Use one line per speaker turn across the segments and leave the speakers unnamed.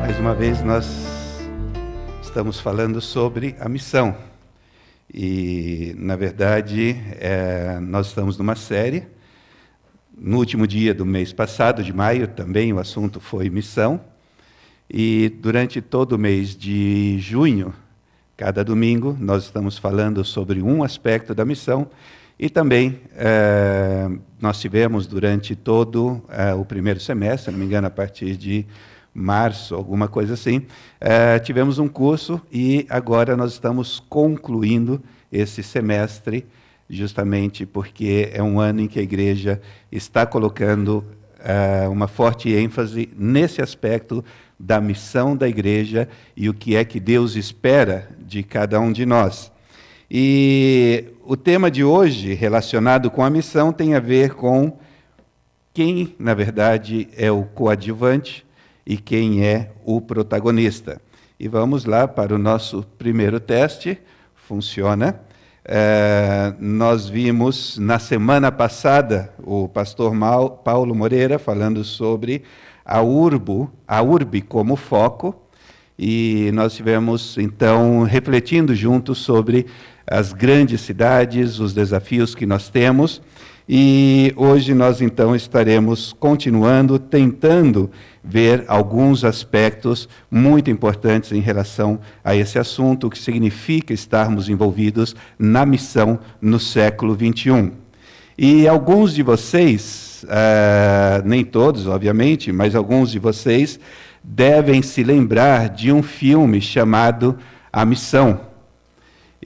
Mais uma vez nós estamos falando sobre a missão. E, na verdade, nós estamos numa série. No último dia do mês passado, de maio, também o assunto foi missão. E durante todo o mês de junho, cada domingo, nós estamos falando sobre um aspecto da missão. E também nós tivemos durante todo o primeiro semestre, não me engano, a partir de março, alguma coisa assim, tivemos um curso e agora nós estamos concluindo esse semestre, justamente porque é um ano em que a igreja está colocando uma forte ênfase nesse aspecto da missão da igreja e o que é que Deus espera de cada um de nós. E o tema de hoje, relacionado com a missão, tem a ver com quem, na verdade, é o coadjuvante e quem é o protagonista. E vamos lá para o nosso primeiro teste. Funciona. Nós vimos na semana passada o pastor Paulo Moreira falando sobre a urbe como foco, e nós estivemos, então, refletindo juntos sobre as grandes cidades, os desafios que nós temos, e hoje nós, então, estaremos continuando, tentando ver alguns aspectos muito importantes em relação a esse assunto, o que significa estarmos envolvidos na missão no século XXI. E alguns de vocês, nem todos, obviamente, mas alguns de vocês devem se lembrar de um filme chamado A Missão.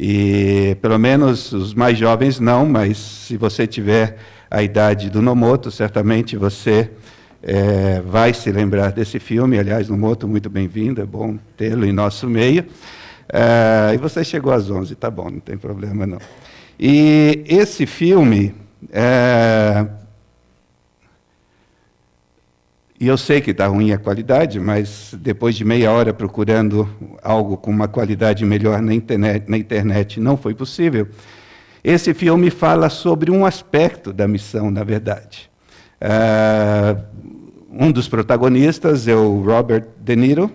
E, pelo menos, os mais jovens não, mas se você tiver a idade do Nomoto, certamente você vai se lembrar desse filme. Aliás, Nomoto, muito bem-vindo, é bom tê-lo em nosso meio. E você chegou às 11, tá bom, não tem problema não. E esse filme... E eu sei que está ruim a qualidade, mas depois de meia hora procurando algo com uma qualidade melhor na internet não foi possível. Esse filme fala sobre um aspecto da missão, na verdade. Um dos protagonistas é o Robert De Niro,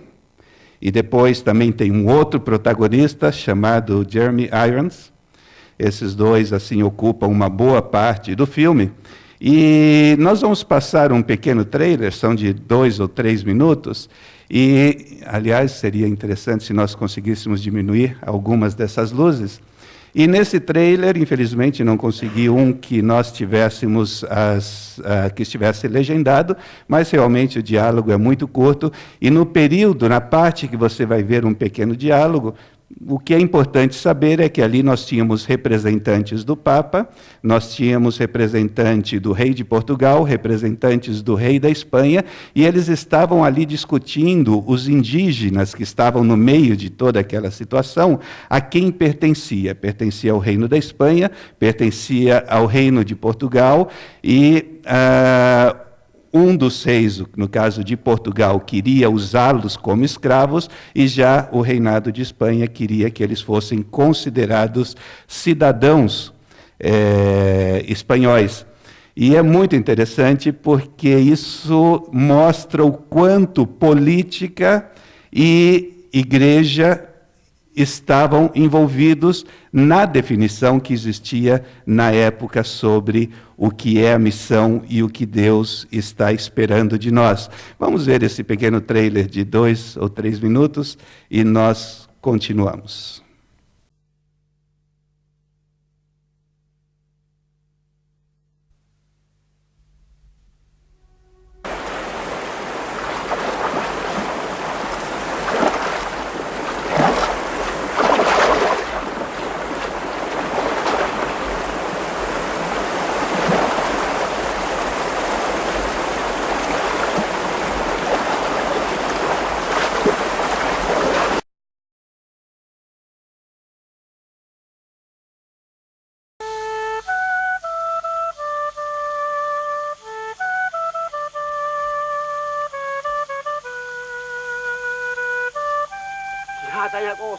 e depois também tem um outro protagonista chamado Jeremy Irons. Esses dois assim ocupam uma boa parte do filme. E nós vamos passar um pequeno trailer, são de 2 ou 3 minutos, e, aliás, seria interessante se nós conseguíssemos diminuir algumas dessas luzes. E nesse trailer, infelizmente, não consegui um que nós tivéssemos, que estivesse legendado, mas realmente o diálogo é muito curto, e no período, na parte que você vai ver um pequeno diálogo, o que é importante saber é que ali nós tínhamos representantes do Papa, nós tínhamos representante do rei de Portugal, representantes do rei da Espanha, e eles estavam ali discutindo os indígenas que estavam no meio de toda aquela situação, a quem pertencia. Pertencia ao reino da Espanha, pertencia ao reino de Portugal, e um dos reis, no caso de Portugal, queria usá-los como escravos, e já o reinado de Espanha queria que eles fossem considerados cidadãos espanhóis. E é muito interessante porque isso mostra o quanto política e igreja estavam envolvidos na definição que existia na época sobre o que é a missão e o que Deus está esperando de nós. Vamos ver esse pequeno trailer de 2 ou 3 minutos e nós continuamos.
Tanya ko.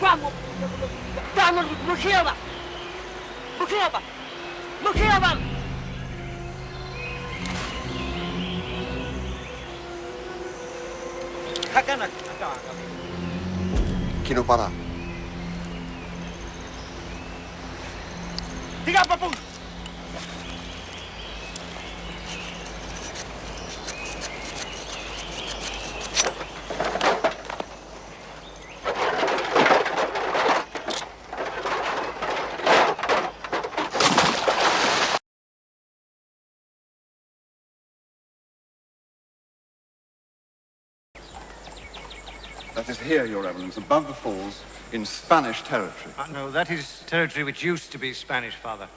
Vamos! Vamos, mochila! Mochila! Mochila! Hakanak!
Kinopara.
Tiga papung!
That is here, Your Eminence, above the falls, in Spanish territory.
No, that is territory which used to be Spanish, Father.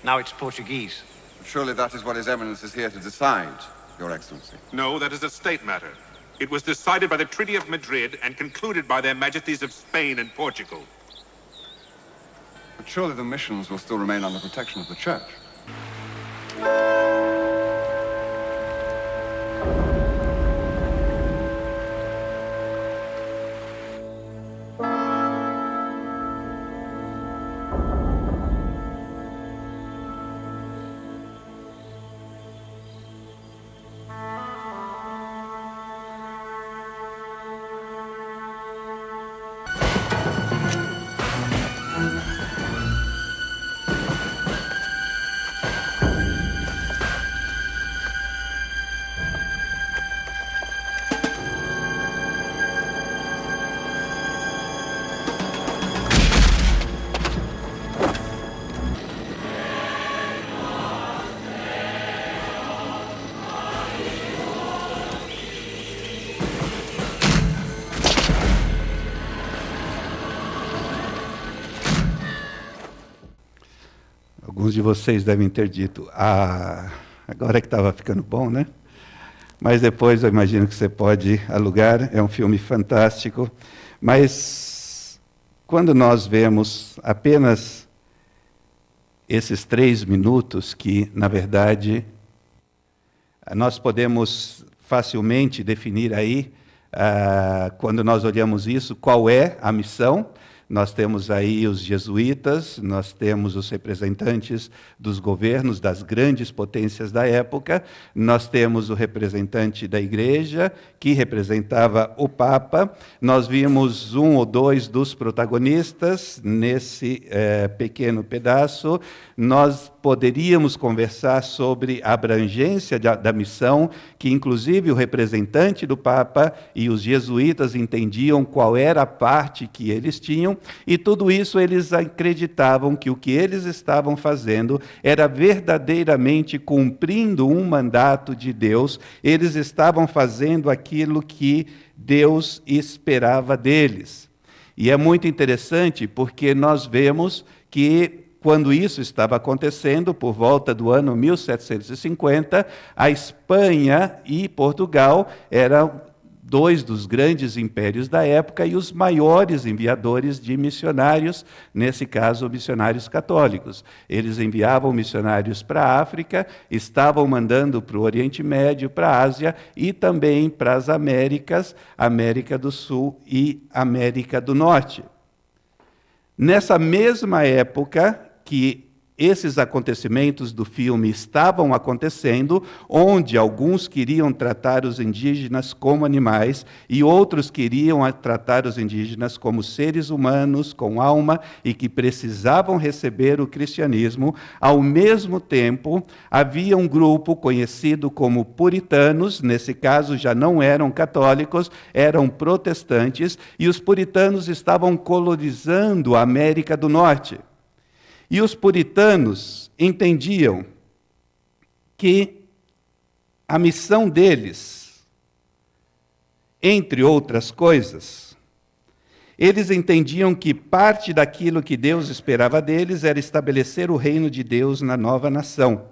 Now it's Portuguese.
Surely that is what His Eminence is here to decide, Your Excellency.
No, that is a state matter. It was decided by the Treaty of Madrid and concluded by their Majesties of Spain and Portugal.
But surely the missions will still remain under protection of the Church.
Alguns de vocês devem ter dito, agora que estava ficando bom, né? Mas depois eu imagino que você pode alugar, é um filme fantástico. Mas quando nós vemos apenas esses 3 minutos, que, na verdade, nós podemos facilmente definir aí, quando nós olhamos isso, qual é a missão. Nós temos aí os jesuítas, nós temos os representantes dos governos das grandes potências da época, nós temos o representante da igreja, que representava o Papa. Nós vimos 1 ou 2 dos protagonistas nesse pequeno pedaço. Nós poderíamos conversar sobre a abrangência da missão, que inclusive o representante do Papa e os jesuítas entendiam qual era a parte que eles tinham, e tudo isso eles acreditavam que o que eles estavam fazendo era verdadeiramente cumprindo um mandato de Deus. Eles estavam fazendo aquilo que Deus esperava deles. E é muito interessante porque nós vemos que quando isso estava acontecendo, por volta do ano 1750, a Espanha e Portugal eram 2 dos grandes impérios da época e os maiores enviadores de missionários, nesse caso, missionários católicos. Eles enviavam missionários para a África, estavam mandando para o Oriente Médio, para a Ásia e também para as Américas, América do Sul e América do Norte. Nessa mesma época que esses acontecimentos do filme estavam acontecendo, onde alguns queriam tratar os indígenas como animais e outros queriam tratar os indígenas como seres humanos com alma e que precisavam receber o cristianismo. Ao mesmo tempo, havia um grupo conhecido como puritanos, nesse caso já não eram católicos, eram protestantes, e os puritanos estavam colonizando a América do Norte. E os puritanos entendiam que a missão deles, entre outras coisas, eles entendiam que parte daquilo que Deus esperava deles era estabelecer o reino de Deus na nova nação.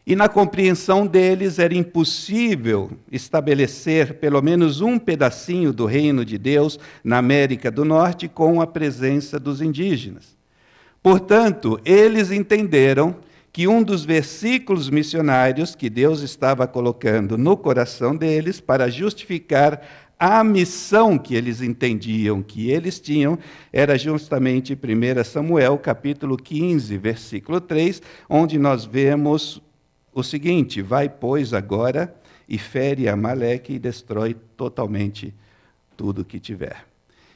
E na compreensão deles era impossível estabelecer pelo menos um pedacinho do reino de Deus na América do Norte com a presença dos indígenas. Portanto, eles entenderam que um dos versículos missionários que Deus estava colocando no coração deles para justificar A missão que eles entendiam que eles tinham era justamente 1 Samuel, capítulo 15, versículo 3, onde nós vemos o seguinte: vai, pois, agora e fere Amaleque e destrói totalmente tudo que tiver.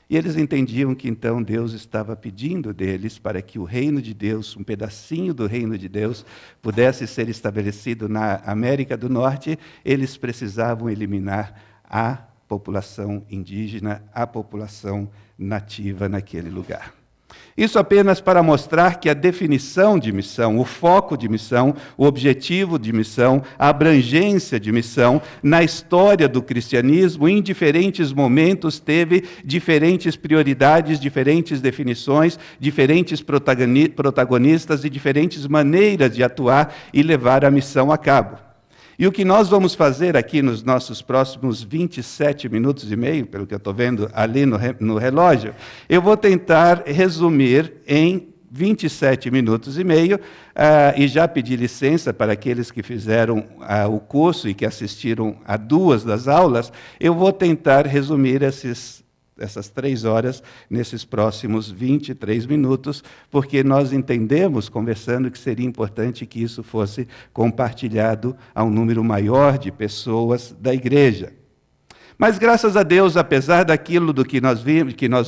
E eles entendiam que então Deus estava pedindo deles para que o reino de Deus, um pedacinho do reino de Deus, pudesse ser estabelecido na América do Norte. Eles precisavam eliminar a população indígena, a população nativa naquele lugar. Isso apenas para mostrar que a definição de missão, o foco de missão, o objetivo de missão, a abrangência de missão, na história do cristianismo, em diferentes momentos, teve diferentes prioridades, diferentes definições, diferentes protagonistas e diferentes maneiras de atuar e levar a missão a cabo. E o que nós vamos fazer aqui nos nossos próximos 27 minutos e meio, pelo que eu estou vendo ali no relógio, eu vou tentar resumir em 27 minutos e meio, e já pedi licença para aqueles que fizeram o curso e que assistiram a 2 das aulas. Eu vou tentar resumir essas 3 horas nesses próximos 23 minutos, porque nós entendemos, conversando, que seria importante que isso fosse compartilhado a um número maior de pessoas da igreja. Mas, graças a Deus, apesar daquilo que nós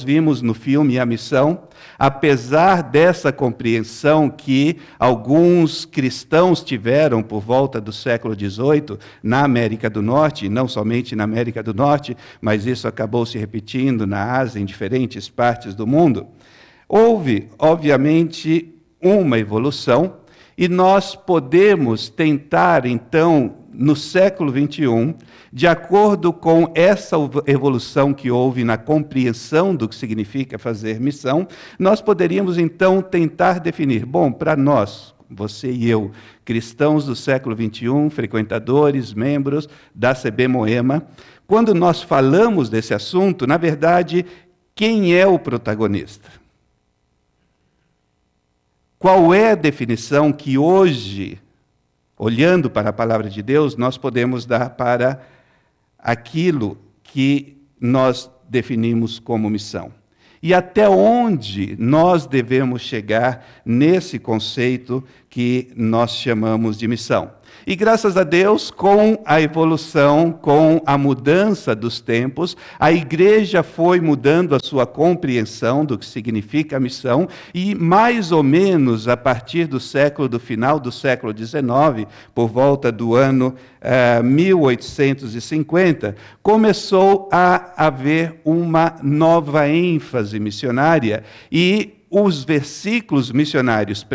vimos no filme A Missão, apesar dessa compreensão que alguns cristãos tiveram por volta do século XVIII na América do Norte, e não somente na América do Norte, mas isso acabou se repetindo na Ásia, em diferentes partes do mundo, houve, obviamente, uma evolução, e nós podemos tentar, então, no século XXI, de acordo com essa evolução que houve na compreensão do que significa fazer missão, nós poderíamos, então, tentar definir, bom, para nós, você e eu, cristãos do século XXI, frequentadores, membros da CB Moema, quando nós falamos desse assunto, na verdade, quem é o protagonista? Qual é a definição que hoje, olhando para a palavra de Deus, nós podemos dar para aquilo que nós definimos como missão? E até onde nós devemos chegar nesse conceito que nós chamamos de missão? E graças a Deus, com a evolução, com a mudança dos tempos, a igreja foi mudando a sua compreensão do que significa a missão, e mais ou menos a partir do final do século XIX, por volta do ano 1850, começou a haver uma nova ênfase missionária, e os versículos missionários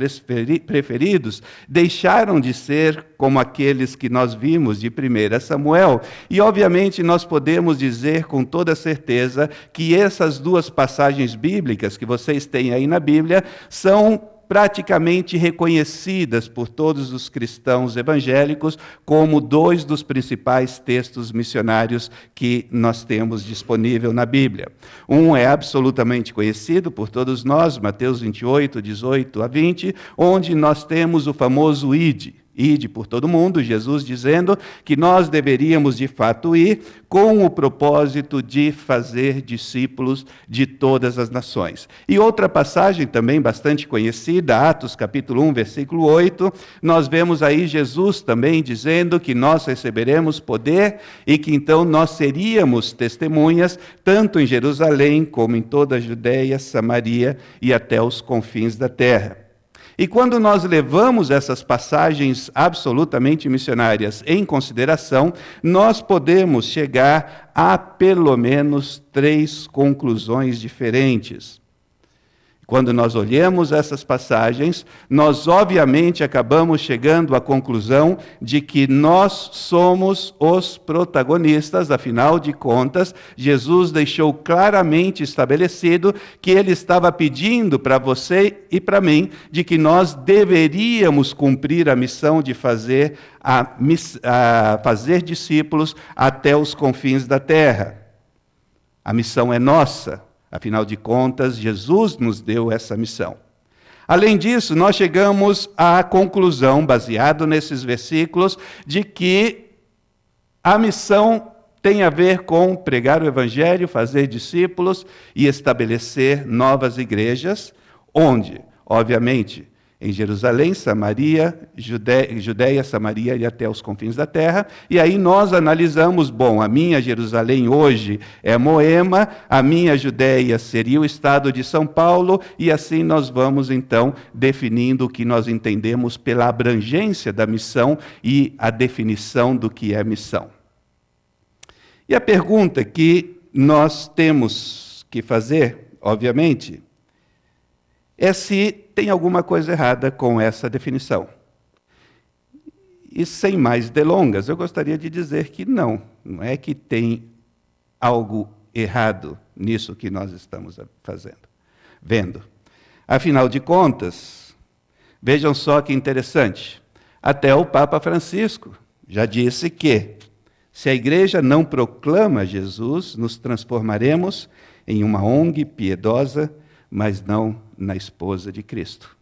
preferidos deixaram de ser como aqueles que nós vimos de 1 Samuel. E, obviamente, nós podemos dizer com toda certeza que essas 2 passagens bíblicas que vocês têm aí na Bíblia são praticamente reconhecidas por todos os cristãos evangélicos como 2 dos principais textos missionários que nós temos disponível na Bíblia. Um é absolutamente conhecido por todos nós, Mateus 28, 18 a 20, onde nós temos o famoso Ide por todo mundo, Jesus dizendo que nós deveríamos de fato ir com o propósito de fazer discípulos de todas as nações. E outra passagem também bastante conhecida, Atos capítulo 1, versículo 8, nós vemos aí Jesus também dizendo que nós receberemos poder e que então nós seríamos testemunhas tanto em Jerusalém como em toda a Judeia, Samaria e até os confins da terra. E quando nós levamos essas passagens absolutamente missionárias em consideração, nós podemos chegar a pelo menos 3 conclusões diferentes. Quando nós olhamos essas passagens, nós obviamente acabamos chegando à conclusão de que nós somos os protagonistas, afinal de contas, Jesus deixou claramente estabelecido que ele estava pedindo para você e para mim de que nós deveríamos cumprir a missão de fazer discípulos até os confins da terra. A missão é nossa. Afinal de contas, Jesus nos deu essa missão. Além disso, nós chegamos à conclusão, baseado nesses versículos, de que a missão tem a ver com pregar o Evangelho, fazer discípulos e estabelecer novas igrejas, onde, obviamente, em Jerusalém, Samaria, Judeia, Samaria e até os confins da terra. E aí nós analisamos, bom, a minha Jerusalém hoje é Moema, a minha Judeia seria o estado de São Paulo, e assim nós vamos então definindo o que nós entendemos pela abrangência da missão e a definição do que é missão. E a pergunta que nós temos que fazer, obviamente, é se tem alguma coisa errada com essa definição. E sem mais delongas, eu gostaria de dizer que não é que tem algo errado nisso que nós estamos vendo. Afinal de contas, vejam só que interessante, até o Papa Francisco já disse que, se a igreja não proclama Jesus, nos transformaremos em uma ONG piedosa, mas não na esposa de Cristo.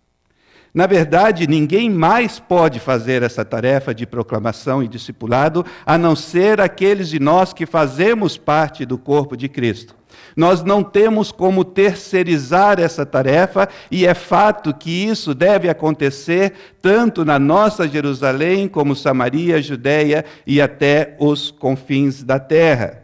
Na verdade, ninguém mais pode fazer essa tarefa de proclamação e discipulado, a não ser aqueles de nós que fazemos parte do corpo de Cristo. Nós não temos como terceirizar essa tarefa, e é fato que isso deve acontecer tanto na nossa Jerusalém, como Samaria, Judeia e até os confins da terra.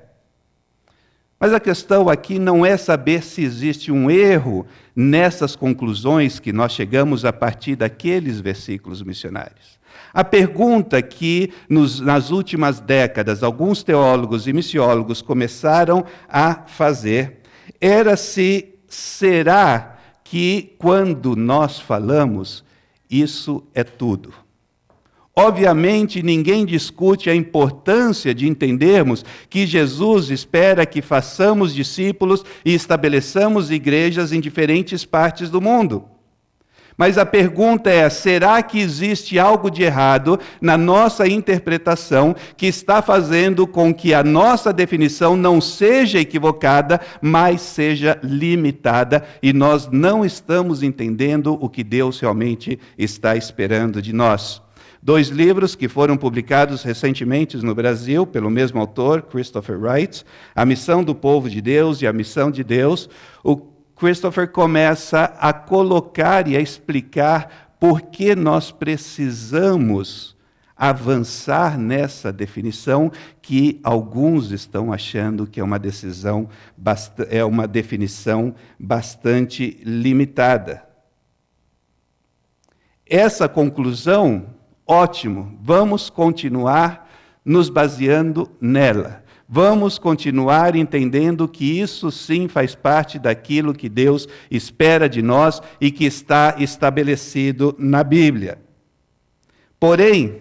Mas a questão aqui não é saber se existe um erro nessas conclusões que nós chegamos a partir daqueles versículos missionários. A pergunta que, nas últimas décadas, alguns teólogos e missiólogos começaram a fazer era se será que, quando nós falamos, isso é tudo. Obviamente, ninguém discute a importância de entendermos que Jesus espera que façamos discípulos e estabeleçamos igrejas em diferentes partes do mundo. Mas a pergunta é, será que existe algo de errado na nossa interpretação que está fazendo com que a nossa definição não seja equivocada, mas seja limitada, e nós não estamos entendendo o que Deus realmente está esperando de nós? 2 livros que foram publicados recentemente no Brasil, pelo mesmo autor, Christopher Wright, A Missão do Povo de Deus e a Missão de Deus. O Christopher começa a colocar e a explicar por que nós precisamos avançar nessa definição que alguns estão achando que é uma definição bastante limitada. Essa conclusão, ótimo, vamos continuar nos baseando nela. Vamos continuar entendendo que isso sim faz parte daquilo que Deus espera de nós e que está estabelecido na Bíblia. Porém,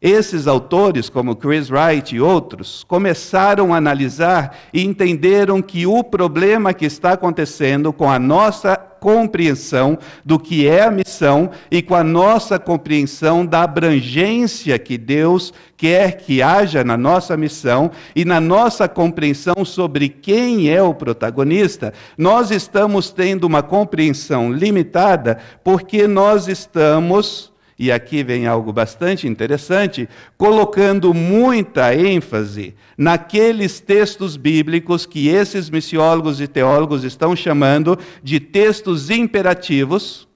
esses autores, como Chris Wright e outros, começaram a analisar e entenderam que o problema que está acontecendo com a nossa compreensão do que é a missão e com a nossa compreensão da abrangência que Deus quer que haja na nossa missão e na nossa compreensão sobre quem é o protagonista, nós estamos tendo uma compreensão limitada porque nós estamos, e aqui vem algo bastante interessante, colocando muita ênfase naqueles textos bíblicos que esses missiólogos e teólogos estão chamando de textos imperativos,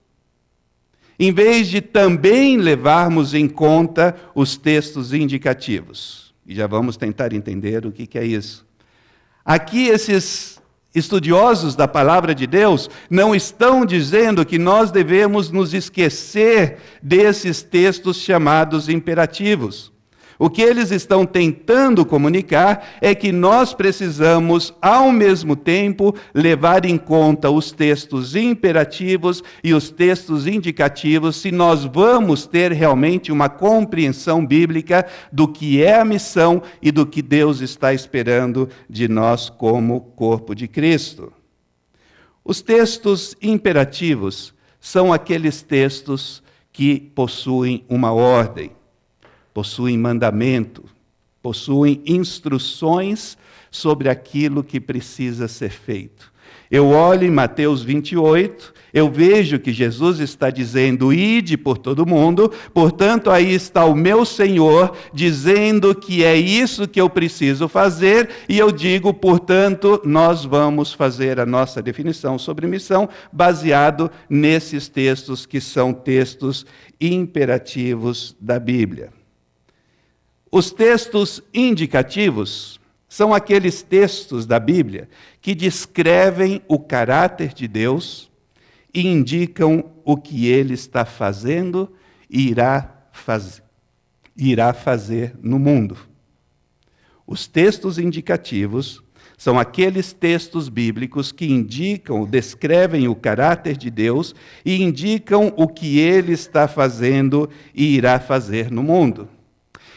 em vez de também levarmos em conta os textos indicativos. E já vamos tentar entender o que é isso. Aqui esses estudiosos da palavra de Deus não estão dizendo que nós devemos nos esquecer desses textos chamados imperativos. O que eles estão tentando comunicar é que nós precisamos, ao mesmo tempo, levar em conta os textos imperativos e os textos indicativos, se nós vamos ter realmente uma compreensão bíblica do que é a missão e do que Deus está esperando de nós como corpo de Cristo. Os textos imperativos são aqueles textos que possuem uma ordem, possuem mandamento, possuem instruções sobre aquilo que precisa ser feito. Eu olho em Mateus 28, eu vejo que Jesus está dizendo, ide por todo mundo, portanto aí está o meu Senhor dizendo que é isso que eu preciso fazer, e eu digo, portanto, nós vamos fazer a nossa definição sobre missão baseado nesses textos que são textos imperativos da Bíblia. Os textos indicativos são aqueles textos da Bíblia que descrevem o caráter de Deus e indicam o que Ele está fazendo e irá fazer no mundo. Os textos indicativos são aqueles textos bíblicos que indicam, descrevem o caráter de Deus e indicam o que Ele está fazendo e irá fazer no mundo.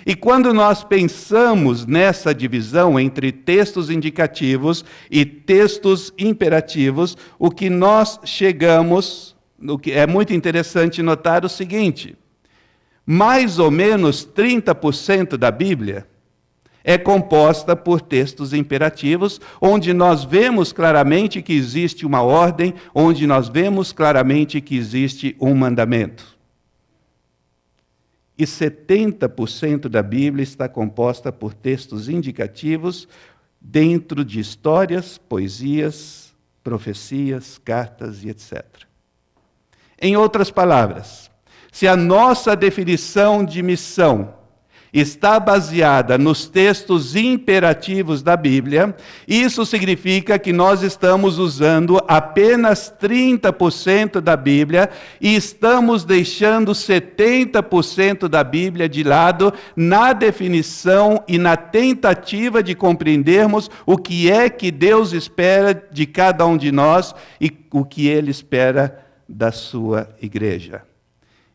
E quando nós pensamos nessa divisão entre textos indicativos e textos imperativos, o que nós chegamos, o que é muito interessante notar o seguinte: mais ou menos 30% da Bíblia é composta por textos imperativos, onde nós vemos claramente que existe uma ordem, onde nós vemos claramente que existe um mandamento. E 70% da Bíblia está composta por textos indicativos dentro de histórias, poesias, profecias, cartas e etc. Em outras palavras, se a nossa definição de missão está baseada nos textos imperativos da Bíblia, isso significa que nós estamos usando apenas 30% da Bíblia e estamos deixando 70% da Bíblia de lado na definição e na tentativa de compreendermos o que é que Deus espera de cada um de nós e o que Ele espera da sua igreja.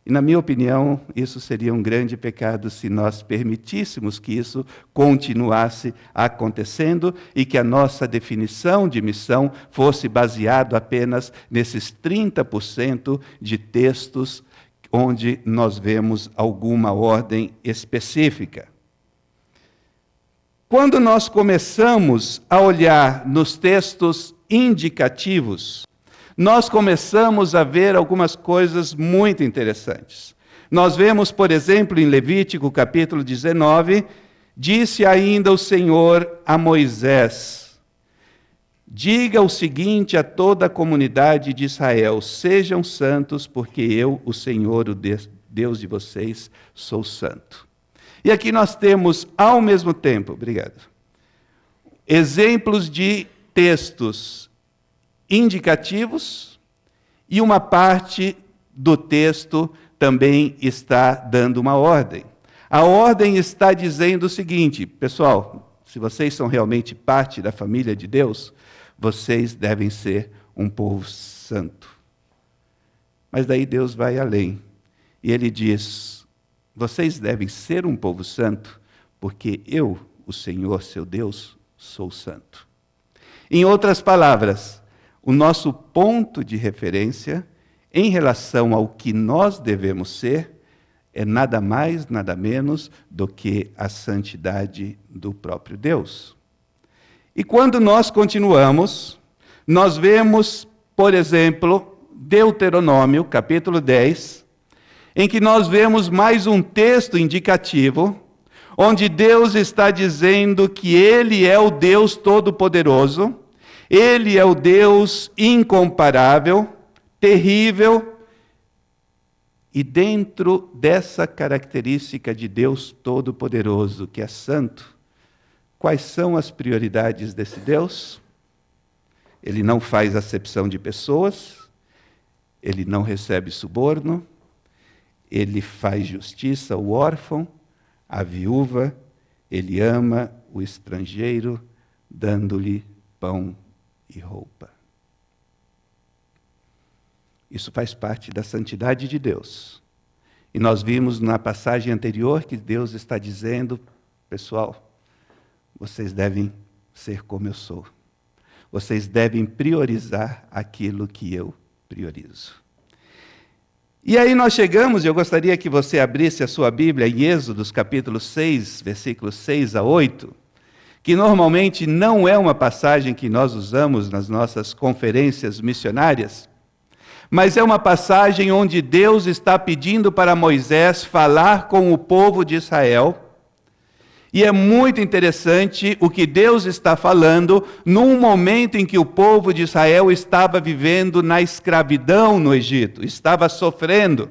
E, na minha opinião, isso seria um grande pecado se nós permitíssemos que isso continuasse acontecendo e que a nossa definição de missão fosse baseada apenas nesses 30% de textos onde nós vemos alguma ordem específica. Quando nós começamos a olhar nos textos indicativos, nós começamos a ver algumas coisas muito interessantes. Nós vemos, por exemplo, em Levítico, capítulo 19, disse ainda o Senhor a Moisés: diga o seguinte a toda a comunidade de Israel: sejam santos, porque eu, o Senhor, o Deus de vocês, sou santo. E aqui nós temos, ao mesmo tempo, exemplos de textos indicativos, e uma parte do texto também está dando uma ordem. A ordem está dizendo o seguinte: pessoal, se vocês são realmente parte da família de Deus, vocês devem ser um povo santo. Mas daí Deus vai além, e Ele diz: vocês devem ser um povo santo, porque eu, o Senhor, seu Deus, sou santo. Em outras palavras, o nosso ponto de referência em relação ao que nós devemos ser é nada mais, nada menos do que a santidade do próprio Deus. E quando nós continuamos, nós vemos, por exemplo, Deuteronômio, capítulo 10, em que nós vemos mais um texto indicativo, onde Deus está dizendo que Ele é o Deus Todo-Poderoso, Ele é o Deus incomparável, terrível, e dentro dessa característica de Deus Todo-Poderoso, que é santo, quais são as prioridades desse Deus? Ele não faz acepção de pessoas, Ele não recebe suborno, Ele faz justiça ao órfão, à viúva, Ele ama o estrangeiro, dando-lhe pão e roupa. Isso faz parte da santidade de Deus. E nós vimos na passagem anterior que Deus está dizendo: pessoal, vocês devem ser como eu sou. Vocês devem priorizar aquilo que eu priorizo. E aí nós chegamos, e eu gostaria que você abrisse a sua Bíblia em Êxodo, capítulo 6, versículos 6 a 8, que normalmente não é uma passagem que nós usamos nas nossas conferências missionárias, mas é uma passagem onde Deus está pedindo para Moisés falar com o povo de Israel. E é muito interessante o que Deus está falando num momento em que o povo de Israel estava vivendo na escravidão no Egito, estava sofrendo.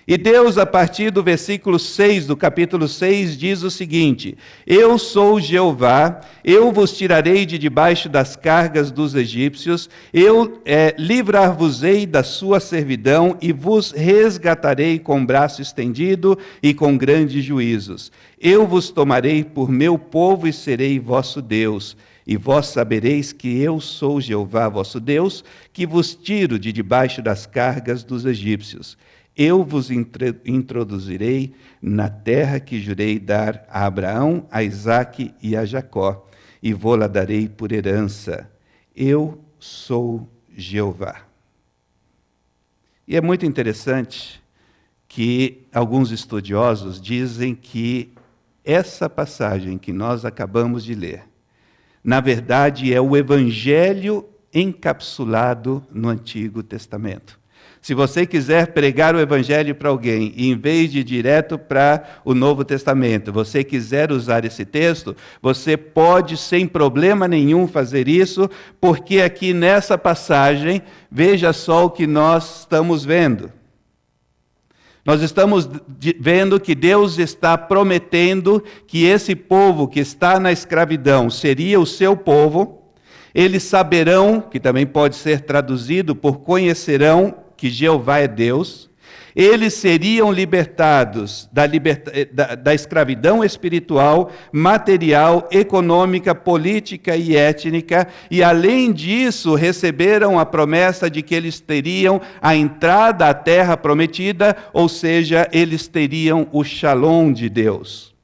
E Deus, a partir do versículo 6 do capítulo 6, diz o seguinte: Eu sou Jeová, eu vos tirarei de debaixo das cargas dos egípcios, eu livrar-vos-ei da sua servidão e vos resgatarei com braço estendido e com grandes juízos. Eu vos tomarei por meu povo e serei vosso Deus. E vós sabereis que eu sou Jeová, vosso Deus, que vos tiro de debaixo das cargas dos egípcios. Eu vos introduzirei na terra que jurei dar a Abraão, a Isaque e a Jacó, e vou-la darei por herança. Eu sou Jeová. E é muito interessante que alguns estudiosos dizem que essa passagem que nós acabamos de ler, na verdade é o Evangelho encapsulado no Antigo Testamento. Se você quiser pregar o Evangelho para alguém, e em vez de ir direto para o Novo Testamento, você quiser usar esse texto, você pode, sem problema nenhum, fazer isso, porque aqui nessa passagem, veja só o que nós estamos vendo. Nós estamos vendo que Deus está prometendo que esse povo que está na escravidão seria o seu povo. Eles saberão, que também pode ser traduzido por conhecerão, que Jeová é Deus. Eles seriam libertados da escravidão espiritual, material, econômica, política e étnica, e além disso receberam a promessa de que eles teriam a entrada à terra prometida, ou seja, eles teriam o Shalom de Deus.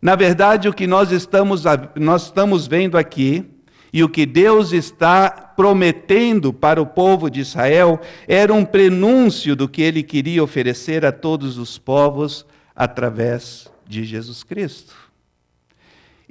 Na verdade, o que nós estamos vendo aqui, e o que Deus está prometendo para o povo de Israel, era um prenúncio do que ele queria oferecer a todos os povos através de Jesus Cristo.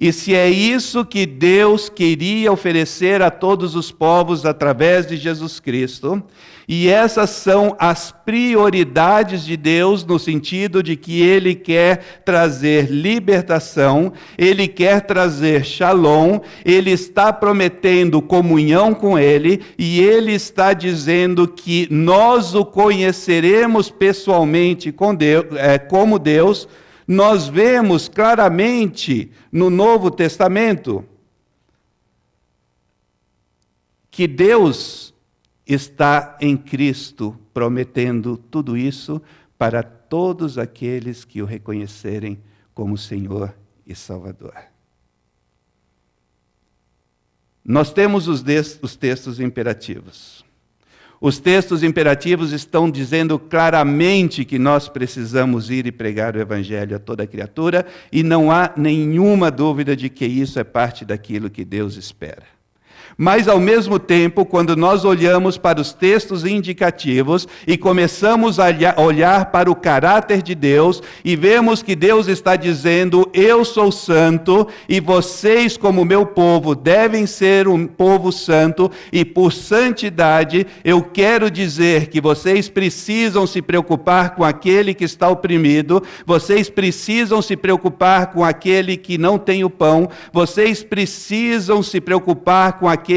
E se é isso que Deus queria oferecer a todos os povos através de Jesus Cristo, e essas são as prioridades de Deus, no sentido de que Ele quer trazer libertação, Ele quer trazer shalom, Ele está prometendo comunhão com Ele, e Ele está dizendo que nós o conheceremos pessoalmente como Deus. Nós vemos claramente no Novo Testamento que Deus está em Cristo prometendo tudo isso para todos aqueles que o reconhecerem como Senhor e Salvador. Nós temos os textos imperativos. Os textos imperativos estão dizendo claramente que nós precisamos ir e pregar o Evangelho a toda criatura, e não há nenhuma dúvida de que isso é parte daquilo que Deus espera. Mas, ao mesmo tempo, quando nós olhamos para os textos indicativos e começamos a olhar para o caráter de Deus e vemos que Deus está dizendo: eu sou santo e vocês, como meu povo, devem ser um povo santo, e por santidade eu quero dizer que vocês precisam se preocupar com aquele que está oprimido, vocês precisam se preocupar com aquele que não tem o pão, vocês precisam se preocupar com aqueles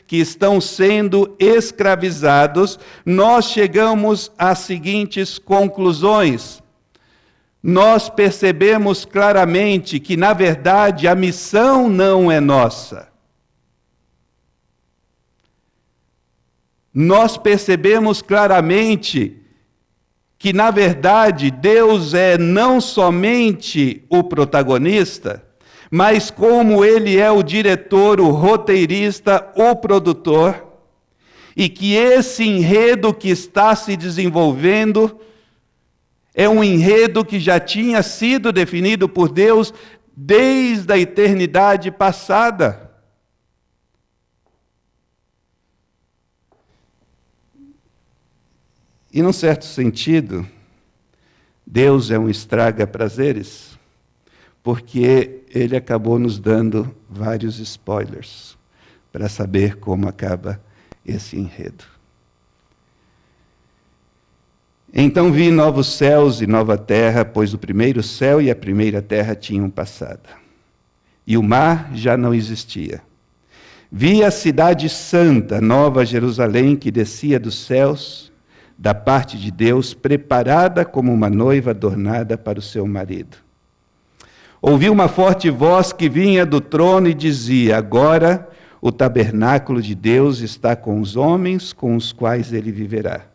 que estão sendo escravizados. Nós chegamos às seguintes conclusões. Nós percebemos claramente que, na verdade, a missão não é nossa. Nós percebemos claramente que, na verdade, Deus é não somente o protagonista, mas como Ele é o diretor, o roteirista, o produtor, e que esse enredo que está se desenvolvendo é um enredo que já tinha sido definido por Deus desde a eternidade passada. E, num certo sentido, Deus é um estraga-prazeres, porque ele acabou nos dando vários spoilers para saber como acaba esse enredo. Então vi novos céus e nova terra, pois o primeiro céu e a primeira terra tinham passado, e o mar já não existia. Vi a cidade santa, Nova Jerusalém, que descia dos céus, da parte de Deus, preparada como uma noiva adornada para o seu marido. Ouvi uma forte voz que vinha do trono e dizia: agora o tabernáculo de Deus está com os homens com os quais ele viverá.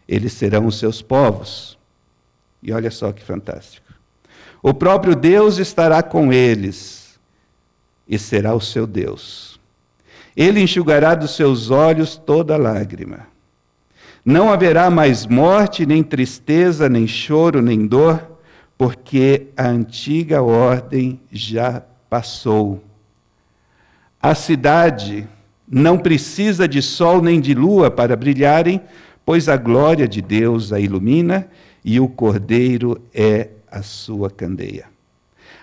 Eles serão os seus povos. E olha só que fantástico. O próprio Deus estará com eles e será o seu Deus. Ele enxugará dos seus olhos toda lágrima. Não haverá mais morte, nem tristeza, nem choro, nem dor, porque a antiga ordem já passou. A cidade não precisa de sol nem de lua para brilharem, pois a glória de Deus a ilumina e o Cordeiro é a sua candeia.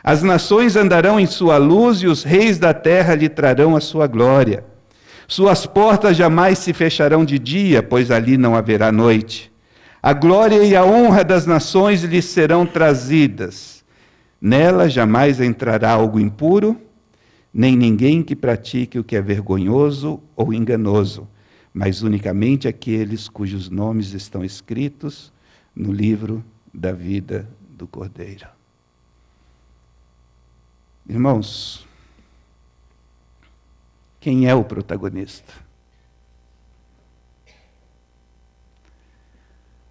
As nações andarão em sua luz e os reis da terra lhe trarão a sua glória. Suas portas jamais se fecharão de dia, pois ali não haverá noite. A glória e a honra das nações lhe serão trazidas. Nela jamais entrará algo impuro, nem ninguém que pratique o que é vergonhoso ou enganoso, mas unicamente aqueles cujos nomes estão escritos no livro da vida do Cordeiro. Irmãos, quem é o protagonista?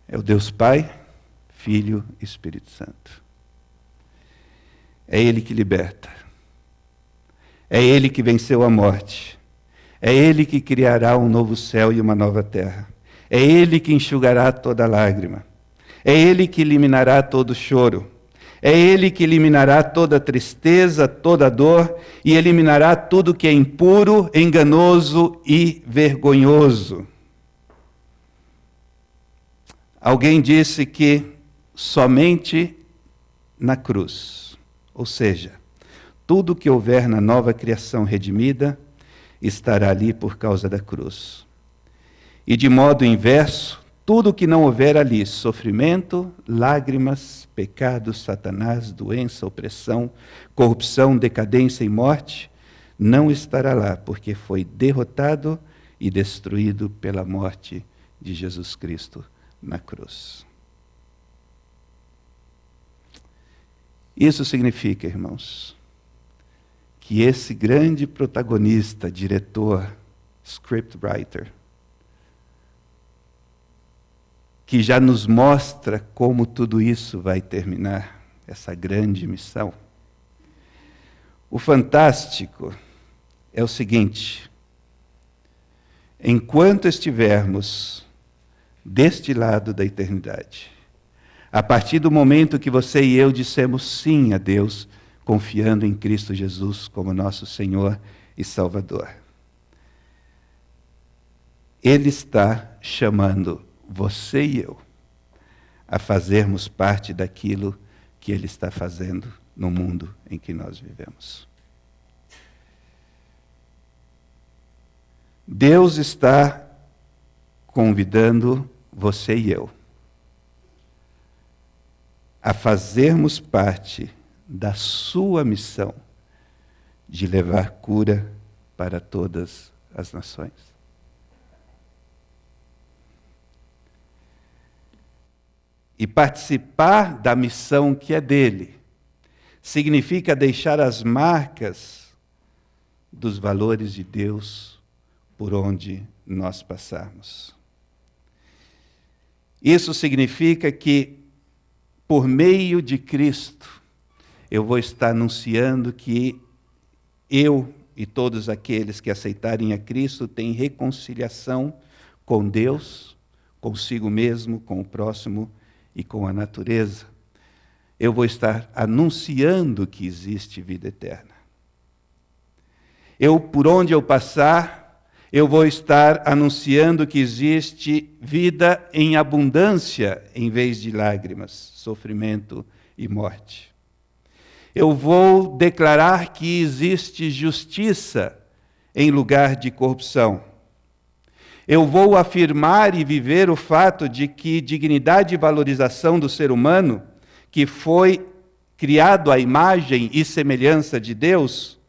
É o Deus Pai, Filho e Espírito Santo. É Ele que liberta. É Ele que venceu a morte. É Ele que criará um novo céu e uma nova terra. É Ele que enxugará toda lágrima. É Ele que eliminará todo choro. É Ele que eliminará toda tristeza, toda dor, e eliminará tudo que é impuro, enganoso e vergonhoso. Alguém disse que somente na cruz, ou seja, tudo que houver na nova criação redimida, estará ali por causa da cruz. E de modo inverso, tudo que não houver ali, sofrimento, lágrimas, pecado, Satanás, doença, opressão, corrupção, decadência e morte, não estará lá, porque foi derrotado e destruído pela morte de Jesus Cristo na cruz. Isso significa, irmãos, que esse grande protagonista, diretor, scriptwriter, que já nos mostra como tudo isso vai terminar, essa grande missão. O fantástico é o seguinte: enquanto estivermos deste lado da eternidade, a partir do momento que você e eu dissemos sim a Deus, confiando em Cristo Jesus como nosso Senhor e Salvador, Ele está chamando você e eu a fazermos parte daquilo que Ele está fazendo no mundo em que nós vivemos. Deus está convidando você e eu a fazermos parte da sua missão de levar cura para todas as nações. E participar da missão que é dele significa deixar as marcas dos valores de Deus por onde nós passarmos. Isso significa que, por meio de Cristo, eu vou estar anunciando que eu e todos aqueles que aceitarem a Cristo têm reconciliação com Deus, consigo mesmo, com o próximo e com a natureza. Eu vou estar anunciando que existe vida eterna. Por onde eu passar, eu vou estar anunciando que existe vida em abundância em vez de lágrimas, sofrimento e morte. Eu vou declarar que existe justiça em lugar de corrupção. Eu vou afirmar e viver o fato de que dignidade e valorização do ser humano, que foi criado à imagem e semelhança de Deus,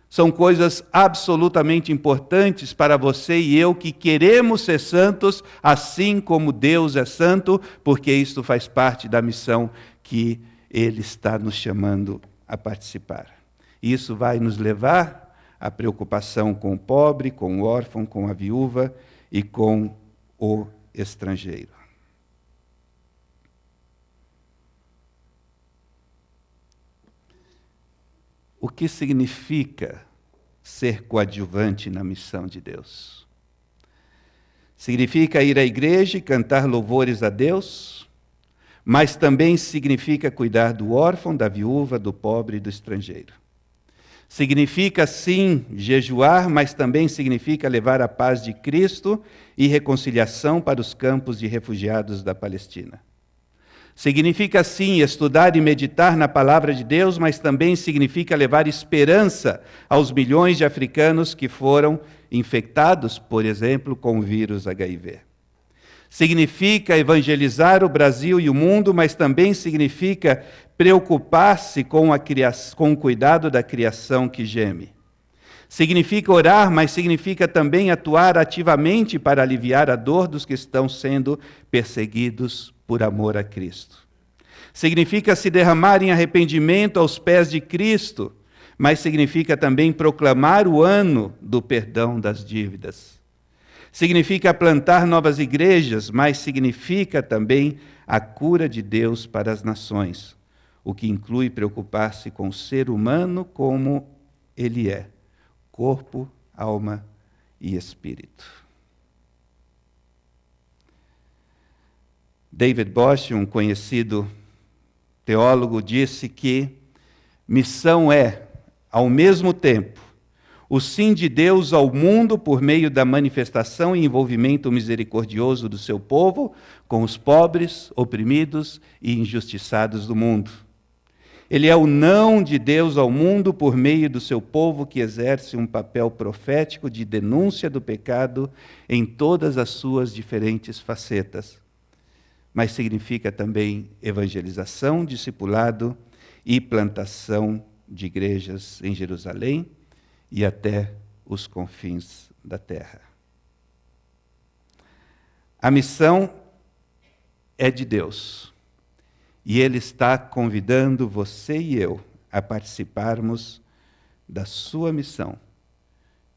são coisas absolutamente importantes para você e eu que queremos ser santos, assim como Deus é santo, porque isto faz parte da missão que Ele está nos chamando a participar. Isso vai nos levar à preocupação com o pobre, com o órfão, com a viúva e com o estrangeiro. O que significa ser coadjuvante na missão de Deus? Significa ir à igreja e cantar louvores a Deus, mas também significa cuidar do órfão, da viúva, do pobre e do estrangeiro. Significa, sim, jejuar, mas também significa levar a paz de Cristo e reconciliação para os campos de refugiados da Palestina. Significa, sim, estudar e meditar na palavra de Deus, mas também significa levar esperança aos milhões de africanos que foram infectados, por exemplo, com o vírus HIV. Significa evangelizar o Brasil e o mundo, mas também significa preocupar-se com o cuidado da criação que geme. Significa orar, mas significa também atuar ativamente para aliviar a dor dos que estão sendo perseguidos por amor a Cristo. Significa se derramar em arrependimento aos pés de Cristo, mas significa também proclamar o ano do perdão das dívidas. Significa plantar novas igrejas, mas significa também a cura de Deus para as nações, o que inclui preocupar-se com o ser humano como ele é, corpo, alma e espírito. David Bosch, um conhecido teólogo, disse que missão é, ao mesmo tempo, o sim de Deus ao mundo por meio da manifestação e envolvimento misericordioso do seu povo com os pobres, oprimidos e injustiçados do mundo. Ele é o não de Deus ao mundo por meio do seu povo que exerce um papel profético de denúncia do pecado em todas as suas diferentes facetas. Mas significa também evangelização, discipulado e plantação de igrejas em Jerusalém e até os confins da terra. A missão é de Deus, e Ele está convidando você e eu a participarmos da sua missão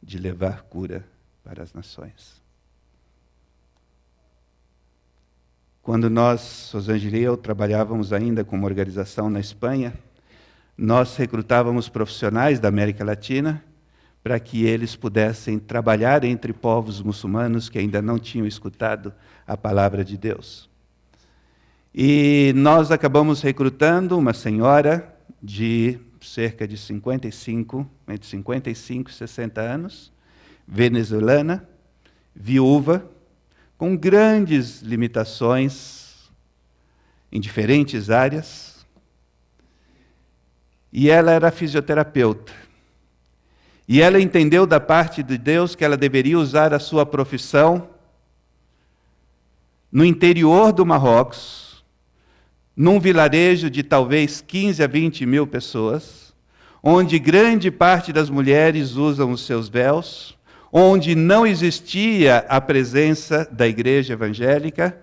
de levar cura para as nações. Quando nós, Rosângela e eu, trabalhávamos ainda com uma organização na Espanha, nós recrutávamos profissionais da América Latina para que eles pudessem trabalhar entre povos muçulmanos que ainda não tinham escutado a palavra de Deus. E nós acabamos recrutando uma senhora de cerca de entre 55 e 60 anos, venezuelana, viúva, com grandes limitações em diferentes áreas. E ela era fisioterapeuta. E ela entendeu da parte de Deus que ela deveria usar a sua profissão no interior do Marrocos, num vilarejo de talvez 15 a 20 mil pessoas, onde grande parte das mulheres usam os seus véus, onde não existia a presença da igreja evangélica,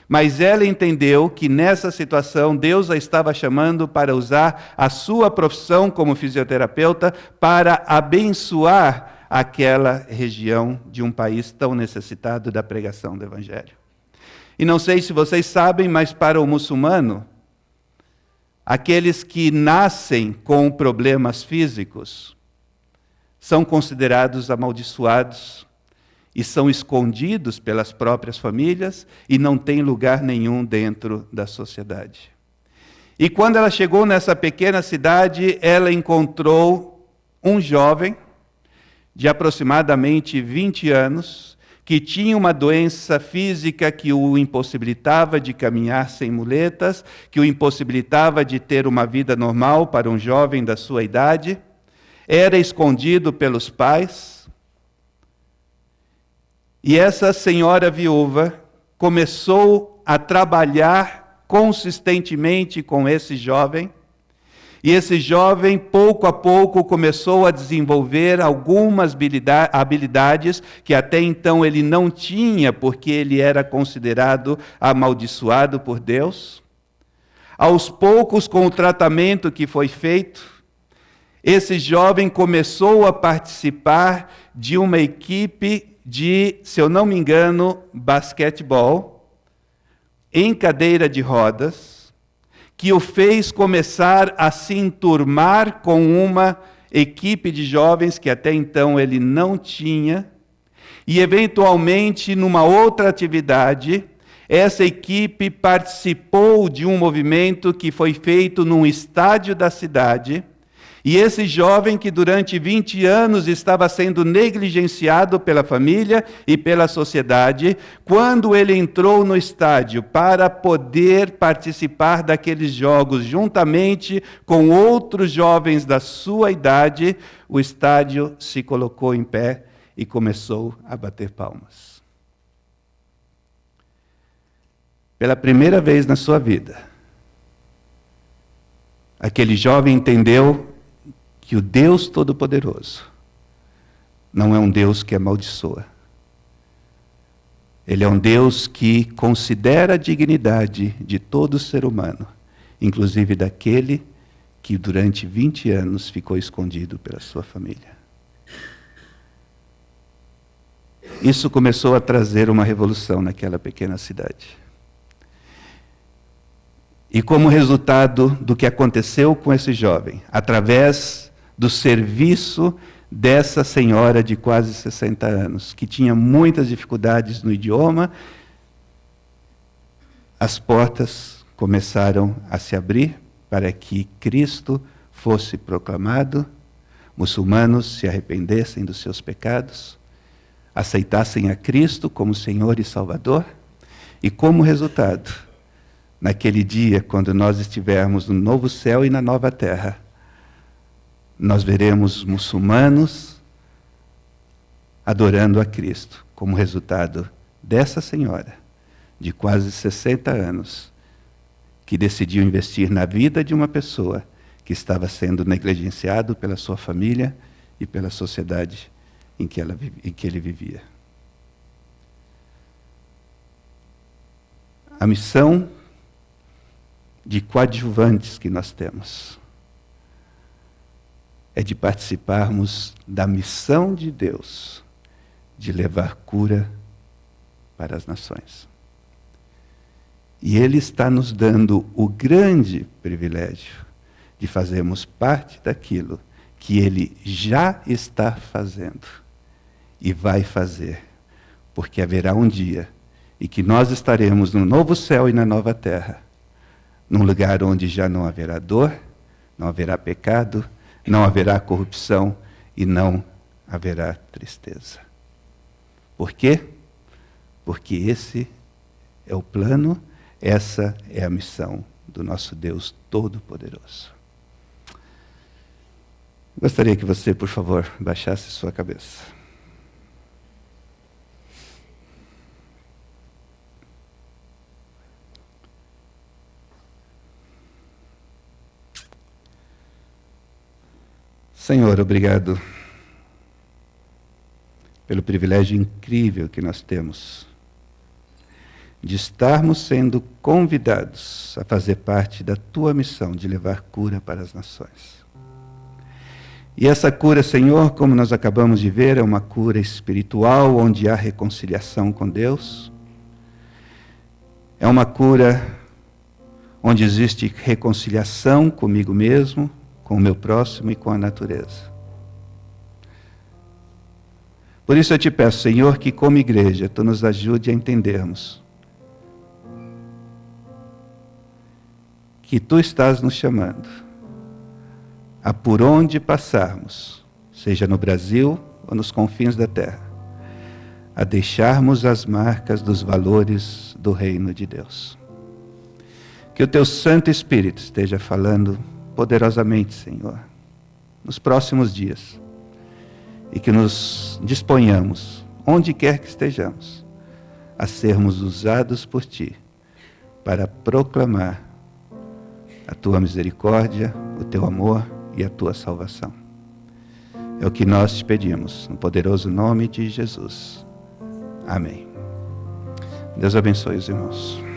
mas ela entendeu que nessa situação Deus a estava chamando para usar a sua profissão como fisioterapeuta para abençoar aquela região de um país tão necessitado da pregação do evangelho. E não sei se vocês sabem, mas para o muçulmano, aqueles que nascem com problemas físicos são considerados amaldiçoados e são escondidos pelas próprias famílias e não têm lugar nenhum dentro da sociedade. E quando ela chegou nessa pequena cidade, ela encontrou um jovem de aproximadamente 20 anos, que tinha uma doença física que o impossibilitava de caminhar sem muletas, que o impossibilitava de ter uma vida normal para um jovem da sua idade, era escondido pelos pais. E essa senhora viúva começou a trabalhar consistentemente com esse jovem, e esse jovem, pouco a pouco, começou a desenvolver algumas habilidades que até então ele não tinha, porque ele era considerado amaldiçoado por Deus. Aos poucos, com o tratamento que foi feito, esse jovem começou a participar de uma equipe de, se eu não me engano, basquetebol, em cadeira de rodas, que o fez começar a se enturmar com uma equipe de jovens que até então ele não tinha, e eventualmente numa outra atividade, essa equipe participou de um movimento que foi feito num estádio da cidade, e esse jovem que durante 20 anos estava sendo negligenciado pela família e pela sociedade, quando ele entrou no estádio para poder participar daqueles jogos juntamente com outros jovens da sua idade, o estádio se colocou em pé e começou a bater palmas. Pela primeira vez na sua vida, aquele jovem entendeu que o Deus Todo-Poderoso não é um Deus que amaldiçoa. Ele é um Deus que considera a dignidade de todo ser humano, inclusive daquele que durante 20 anos ficou escondido pela sua família. Isso começou a trazer uma revolução naquela pequena cidade. E como resultado do que aconteceu com esse jovem, através do serviço dessa senhora de quase 60 anos, que tinha muitas dificuldades no idioma, as portas começaram a se abrir para que Cristo fosse proclamado, muçulmanos se arrependessem dos seus pecados, aceitassem a Cristo como Senhor e Salvador, e como resultado, naquele dia, quando nós estivermos no novo céu e na nova terra, nós veremos muçulmanos adorando a Cristo, como resultado dessa senhora, de quase 60 anos, que decidiu investir na vida de uma pessoa que estava sendo negligenciado pela sua família e pela sociedade em que ele vivia. A missão de coadjuvantes que nós temos é de participarmos da missão de Deus de levar cura para as nações. E Ele está nos dando o grande privilégio de fazermos parte daquilo que Ele já está fazendo e vai fazer, porque haverá um dia em que nós estaremos no novo céu e na nova terra, num lugar onde já não haverá dor, não haverá pecado, não haverá corrupção e não haverá tristeza. Por quê? Porque esse é o plano, essa é a missão do nosso Deus Todo-Poderoso. Gostaria que você, por favor, baixasse sua cabeça. Senhor, obrigado pelo privilégio incrível que nós temos de estarmos sendo convidados a fazer parte da Tua missão de levar cura para as nações. E essa cura, Senhor, como nós acabamos de ver, é uma cura espiritual, onde há reconciliação com Deus. É uma cura onde existe reconciliação comigo mesmo, com o meu próximo e com a natureza. Por isso eu te peço, Senhor, que como igreja, Tu nos ajude a entendermos que Tu estás nos chamando a por onde passarmos, seja no Brasil ou nos confins da terra, a deixarmos as marcas dos valores do reino de Deus. Que o teu Santo Espírito esteja falando poderosamente, Senhor, nos próximos dias, e que nos disponhamos, onde quer que estejamos, a sermos usados por Ti para proclamar a Tua misericórdia, o Teu amor e a Tua salvação. É o que nós te pedimos, no poderoso nome de Jesus. Amém. Deus abençoe os irmãos.